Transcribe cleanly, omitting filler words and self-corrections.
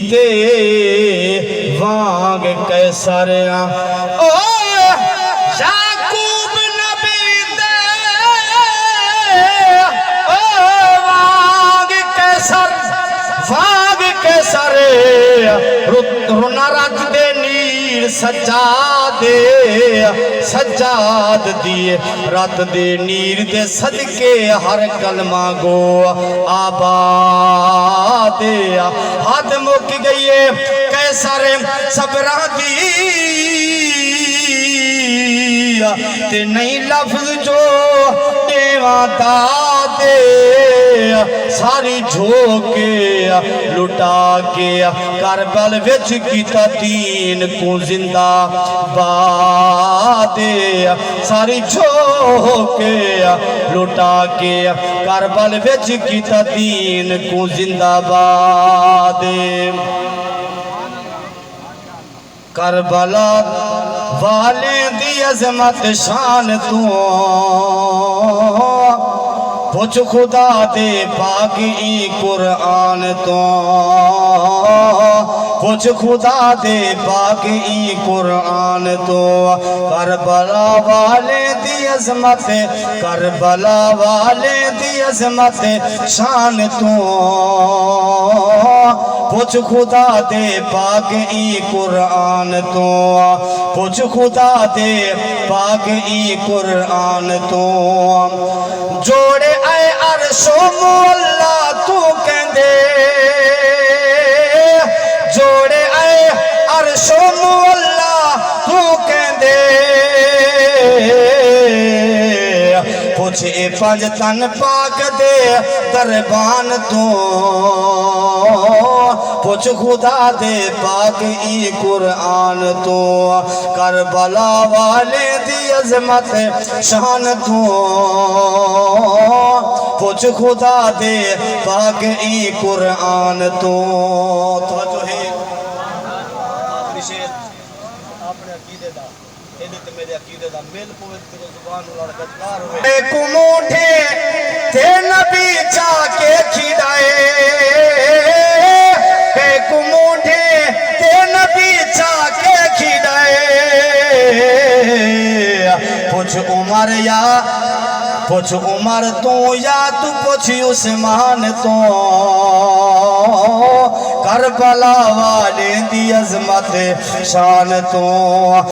دے وانگ کیسر او یعقوب نبی دے او وانگ کیسر رونا رات دے نیر سجاد دیے رات دے نیر دے صدقے ہر کلمہ گو آباد حد مک گئیے کیسر صبرہ دی تے نہیں لفظ جو دیواں دے ساری جھوکے لٹا کے کربل وچ کیتا دین کو زندہ باد ساری جھوکے لٹا کے کربل وچ کیتا دین کو زندہ باد کربلا والے دی عظمت شان تو پوچھ خدا دے پاک ای قرآن تو پوچھ خدا دے پاک ای قرآن تو کربلا والے دی عظمت کربلا والے دی عظمت شان تو پوچھ خدا دے پاک ای قرآن تو پوچھ خدا دے پاک ای قرآن تو جوڑے اے عرش و مولا تو کہندے جوڑے اے عرش و مولا تو کہندے پوچھ اے پنج تن پاک دے دربان تو پوچھ خدا دے پاک ای قرآن تو کربلا والے دی عظمت شان تو پوچھ خدا دے پاک ای قرآن تو توجہ ہے آخری شیر اپنے عقیدے دا ایدھے میرے عقیدے دا میل پویت کرو زبان اللہ گدگار ہوئے ایک موٹھے تھے نبی چاہ کے کھڑائے ایک موٹھے تھے نبی چاہ کے کھڑائے پوچھ عمر یا پوچھ عمر تو یا تو پوچھ عثمان تو کربلا والے دی عظمت شان تو